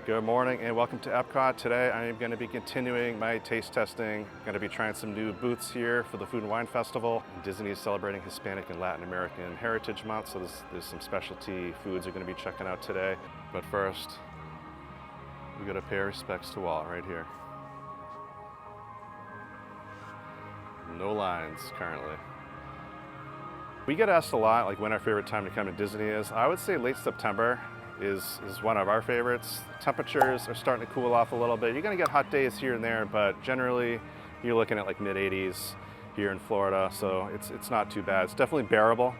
Good morning and welcome to Epcot. Today I am going to be continuing my taste testing. I'm going to be trying some new booths here for the Food and Wine Festival. Disney is celebrating Hispanic and Latin American Heritage Month, so there's some specialty foods we're going to be checking out today. But first, we got to pay our respects to Walt right here. No lines currently. We get asked a lot like when our favorite time to come to Disney is. I would say late September is one of our favorites. Temperatures are starting to cool off a little bit. You're gonna get hot days here and there, but generally you're looking at like mid 80s here in Florida, so it's not too bad. It's definitely bearable.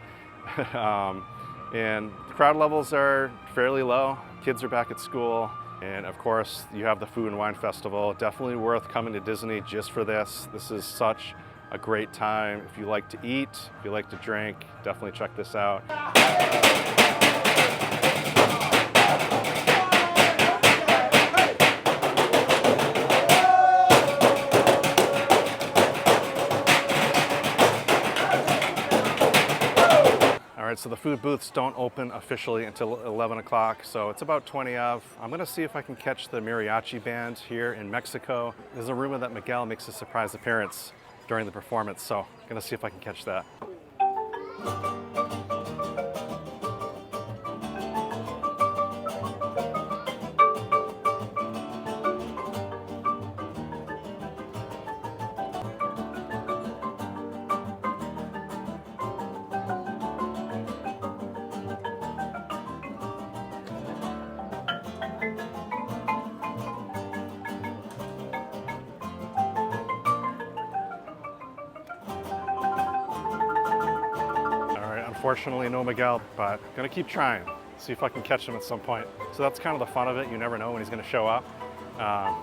And the crowd levels are fairly low. Kids are back at school. And of course, you have the Food and Wine Festival. Definitely worth coming to Disney just for this. This is such a great time. If you like to eat, if you like to drink, definitely check this out. All right, so the food booths don't open officially until 11 o'clock, so it's about 20 of. I'm gonna see if I can catch the mariachi band here in Mexico. There's a rumor that Miguel makes a surprise appearance during the performance, so I'm gonna see if I can catch that. Unfortunately, no Miguel, but gonna keep trying. See if I can catch him at some point. So that's kind of the fun of it. You never know when he's gonna show up.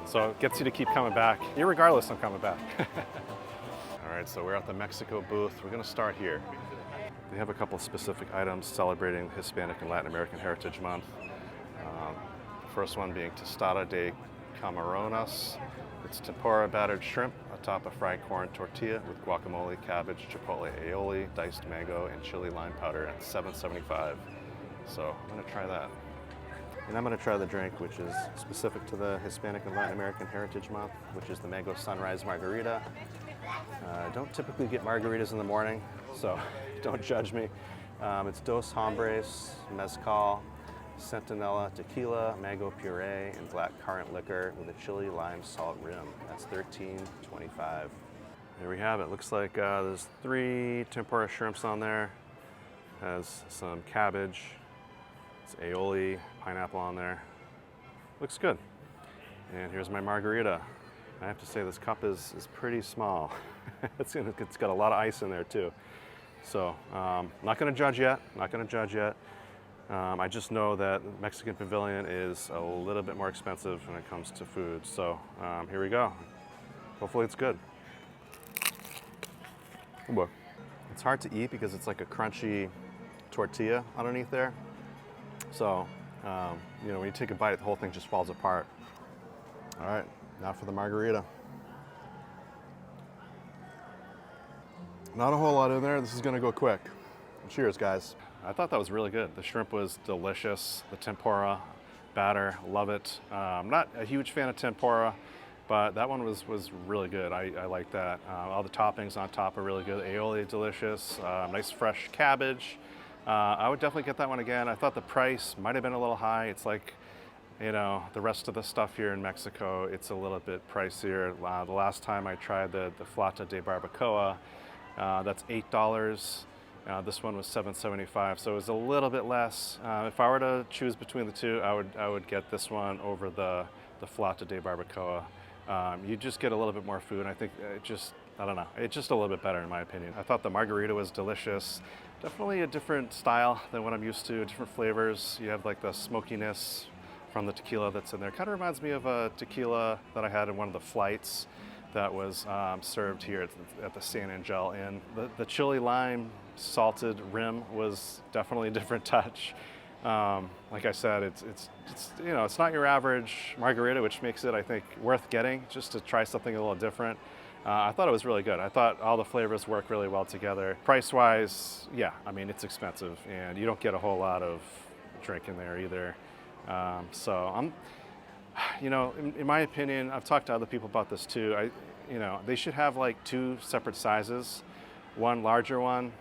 So it gets you to keep coming back. Irregardless, I'm coming back. All right, so we're at the Mexico booth. We're gonna start here. They have a couple specific items celebrating Hispanic and Latin American Heritage Month. The first one being tostada de camarones. It's tempura battered shrimp atop a fried corn tortilla with guacamole, cabbage, chipotle aioli, diced mango, and chili lime powder at $7.75. So I'm gonna try that. And I'm gonna try the drink, which is specific to the Hispanic and Latin American Heritage Month, which is the Mango Sunrise Margarita. I don't typically get margaritas in the morning, so don't judge me. It's Dos Hombres, Mezcal, Centinela tequila, mango puree, and black currant liquor with a chili lime salt rim. That's $13.25. There we have it. Looks like there's 3 tempura shrimps on there. Has some cabbage, it's aioli, pineapple on there. Looks good. And here's my margarita. I have to say this cup is pretty small. It's got a lot of ice in there too. So not gonna judge yet, I just know that Mexican Pavilion is a little bit more expensive when it comes to food. So here we go. Hopefully it's good. Oh boy. It's hard to eat because it's like a crunchy tortilla underneath there. So, you know, when you take a bite, the whole thing just falls apart. All right, now for the margarita. Not a whole lot in there. This is gonna go quick. Cheers, guys. I thought that was really good. The shrimp was delicious. The tempura batter, love it. I'm not a huge fan of tempura, but that one was really good. I like that. All the toppings on top are really good. Aioli, delicious. Nice fresh cabbage. I would definitely get that one again. I thought the price might have been a little high. It's like, you know, the rest of the stuff here in Mexico, it's a little bit pricier. The last time I tried the flauta de barbacoa, that's $8. This one was $7.75, so it was a little bit less. If I were to choose between the two, I would get this one over the flauta de barbacoa. You just get a little bit more food. I think I don't know, it's just a little bit better in my opinion. I thought the margarita was delicious. Definitely a different style than what I'm used to, different flavors. You have like the smokiness from the tequila that's in there. Kind of reminds me of a tequila that I had in one of the flights that was served here at the San Angel Inn. The chili lime salted rim was definitely a different touch. Like I said, it's you know, it's not your average margarita, which makes it, I think, worth getting just to try something a little different. I thought it was really good. I thought all the flavors work really well together. Price-wise, yeah, I mean, it's expensive, and you don't get a whole lot of drink in there either. So You know, in my opinion, I've talked to other people about this too. You know, they should have like two separate sizes, one larger one.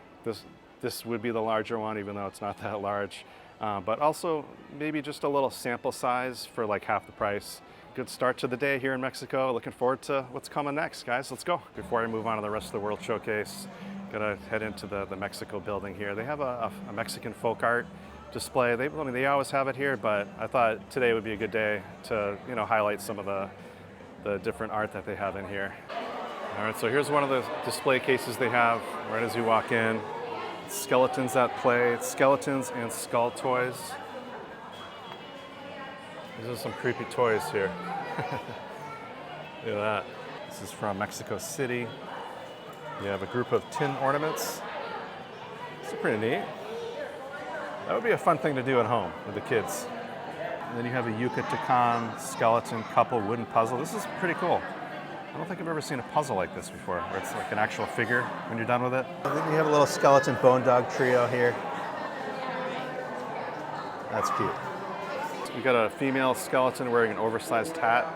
This would be the larger one, even though it's not that large. But also maybe just a little sample size for like half the price. Good start to the day here in Mexico. Looking forward to what's coming next, guys. Let's go. Before I move on to the rest of the World Showcase, gotta head into the Mexico building here. They have a Mexican folk art display. I mean, they always have it here, but I thought today would be a good day to, you know, highlight some of the different art that they have in here. All right, so here's one of the display cases they have right as you walk in. Skeletons at play. It's skeletons and skull toys. These are some creepy toys here. Look at that. This is from Mexico City. You have a group of tin ornaments. This is pretty neat. That would be a fun thing to do at home with the kids. And then you have a Yucatan skeleton couple wooden puzzle. This is pretty cool. I don't think I've ever seen a puzzle like this before, where it's like an actual figure when you're done with it. And then you have a little skeleton bone dog trio here. That's cute. We got a female skeleton wearing an oversized hat.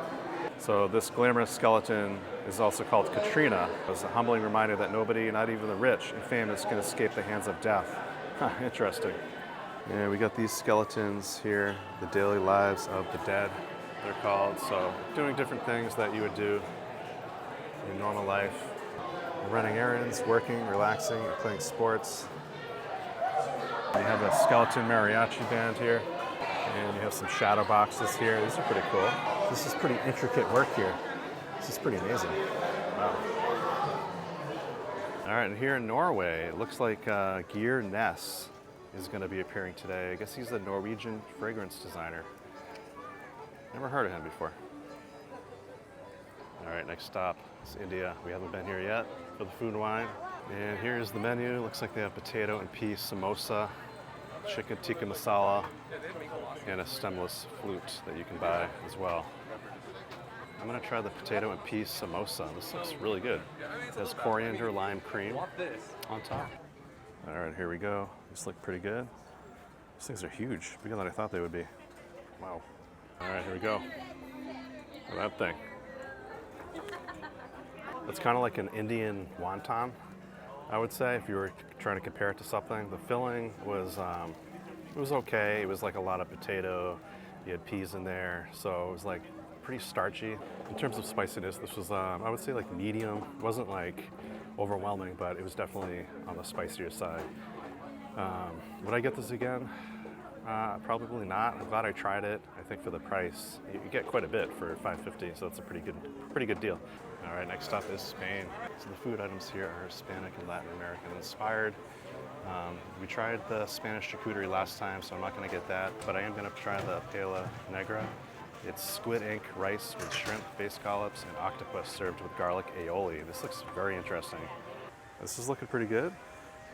So this glamorous skeleton is also called Katrina. It's a humbling reminder that nobody, not even the rich and famous, can escape the hands of death. Huh, interesting. Yeah, we got these skeletons here, the daily lives of the dead, they're called. So doing different things that you would do in normal life. Running errands, working, relaxing, or playing sports. You have a skeleton mariachi band here. And you have some shadow boxes here. These are pretty cool. This is pretty intricate work here. This is pretty amazing. Wow. All right, and here in Norway, it looks like Geir Ness is going to be appearing today. I guess he's the Norwegian fragrance designer. Never heard of him before. All right, next stop is India. We haven't been here yet for the food and wine. And here's the menu. Looks like they have potato and pea samosa, chicken tikka masala, and a stemless flute that you can buy as well. I'm gonna try the potato and pea samosa. This looks really good. It has coriander lime cream on top. All right, here we go. These look pretty good. These things are huge, bigger than I thought they would be. Wow. All right, here we go. Look at that thing. It's kind of like an Indian wonton, I would say, if you were trying to compare it to something. The filling was, it was okay. It was like a lot of potato. You had peas in there, so it was like pretty starchy. In terms of spiciness, this was, I would say like medium. It wasn't like overwhelming, but it was definitely on the spicier side. Would I get this again? Probably not. I'm glad I tried it. I think for the price, you get quite a bit for $5.50, so it's a pretty good deal. All right, next up is Spain. So the food items here are Hispanic and Latin American inspired. We tried the Spanish charcuterie last time, so I'm not going to get that, but I am going to try the paella negra. It's squid ink rice with shrimp, bay scallops, and octopus served with garlic aioli. This looks very interesting. This is looking pretty good.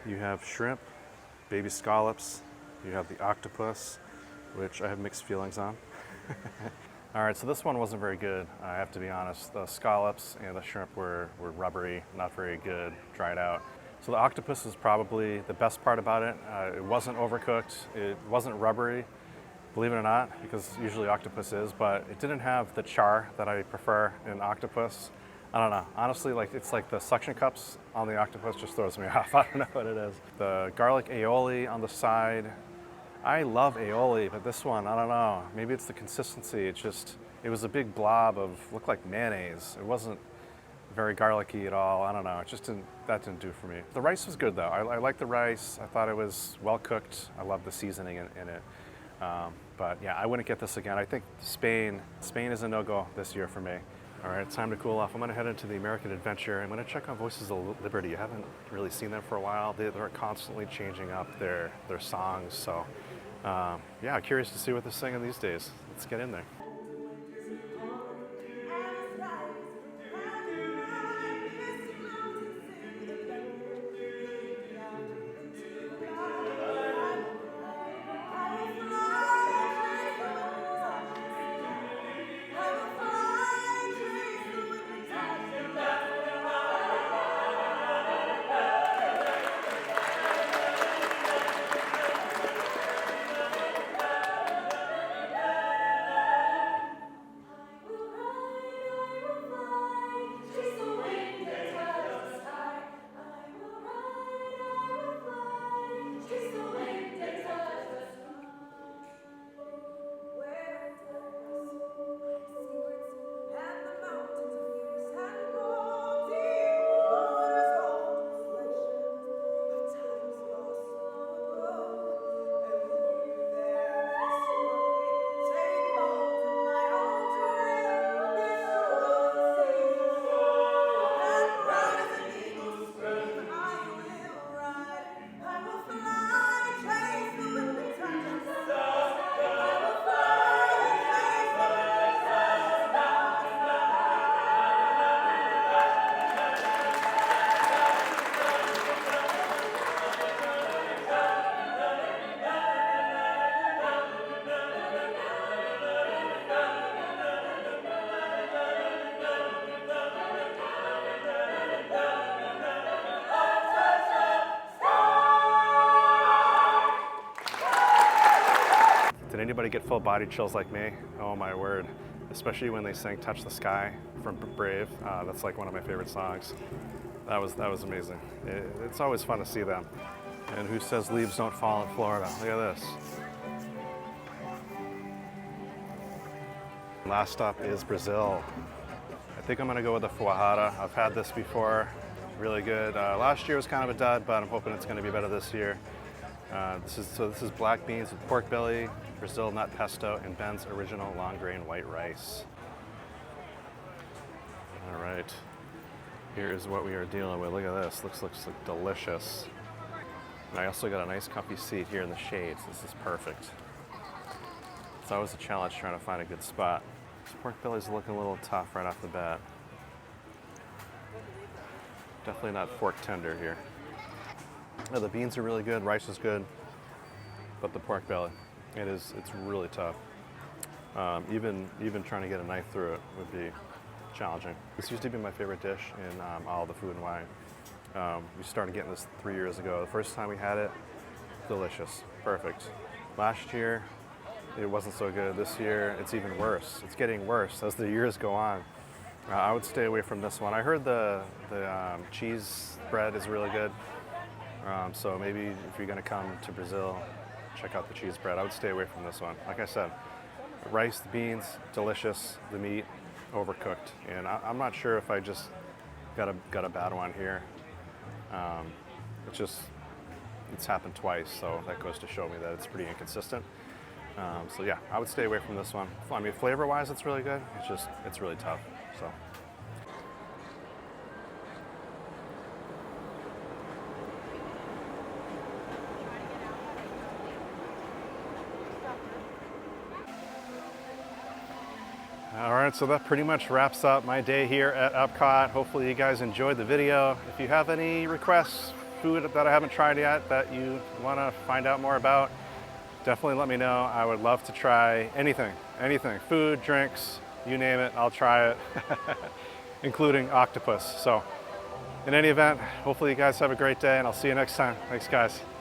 You have shrimp, baby scallops, you have the octopus, which I have mixed feelings on. All right, so this one wasn't very good, I have to be honest. The scallops and the shrimp were rubbery, not very good, dried out. So the octopus is probably the best part about it. It wasn't overcooked, it wasn't rubbery, believe it or not, because usually octopus is, but it didn't have the char that I prefer in octopus. I don't know, honestly, like it's like the suction cups on the octopus just throws me off. I don't know what it is. The garlic aioli on the side, I love aioli, but this one, I don't know. Maybe it's the consistency. It was a big blob of, looked like mayonnaise. It wasn't very garlicky at all. I don't know. That didn't do for me. The rice was good though. I liked the rice. I thought it was well cooked. I love the seasoning in it. But yeah, I wouldn't get this again. I think Spain is a no-go this year for me. All right, it's time to cool off. I'm gonna head into the American Adventure. I'm gonna check on Voices of Liberty. I haven't really seen them for a while. They're constantly changing up their songs. So yeah, curious to see what they're singing these days. Let's get in there. anybody get full body chills like me? Oh my word. Especially when they sang Touch the Sky from Brave. That's like one of my favorite songs. That was amazing. It's always fun to see them. And who says leaves don't fall in Florida? Look at this. Last stop is Brazil. I think I'm gonna go with the feijoada. I've had this before, really good. Last year was kind of a dud, but I'm hoping it's gonna be better this year. This is black beans with pork belly, Brazil nut pesto, and Ben's original long grain white rice. All right, here is what we are dealing with. Look at this, looks like delicious. And I also got a nice comfy seat here in the shades. This is perfect. It's always a challenge trying to find a good spot. This pork belly's looking a little tough right off the bat. Definitely not fork tender here. Oh, the beans are really good, rice is good, but the pork belly, it's really tough. Even trying to get a knife through it would be challenging. This used to be my favorite dish in all the food and wine. We started getting this 3 years ago. The first time we had it, delicious, perfect. Last year, it wasn't so good. This year, it's even worse. It's getting worse as the years go on. I would stay away from this one. I heard the cheese bread is really good. So maybe if you're gonna come to Brazil, check out the cheese bread. I would stay away from this one. Like I said, rice, the beans, delicious. The meat, overcooked. And I'm not sure if I just got a bad one here. It's happened twice, so that goes to show me that it's pretty inconsistent. So yeah, I would stay away from this one. I mean, flavor-wise, it's really good. It's really tough. So. All right, so that pretty much wraps up my day here at Epcot. Hopefully you guys enjoyed the video. If you have any requests, food that I haven't tried yet that you want to find out more about, definitely let me know. I would love to try anything, food, drinks, you name it, I'll try it, including octopus. So in any event, hopefully you guys have a great day and I'll see you next time. Thanks guys.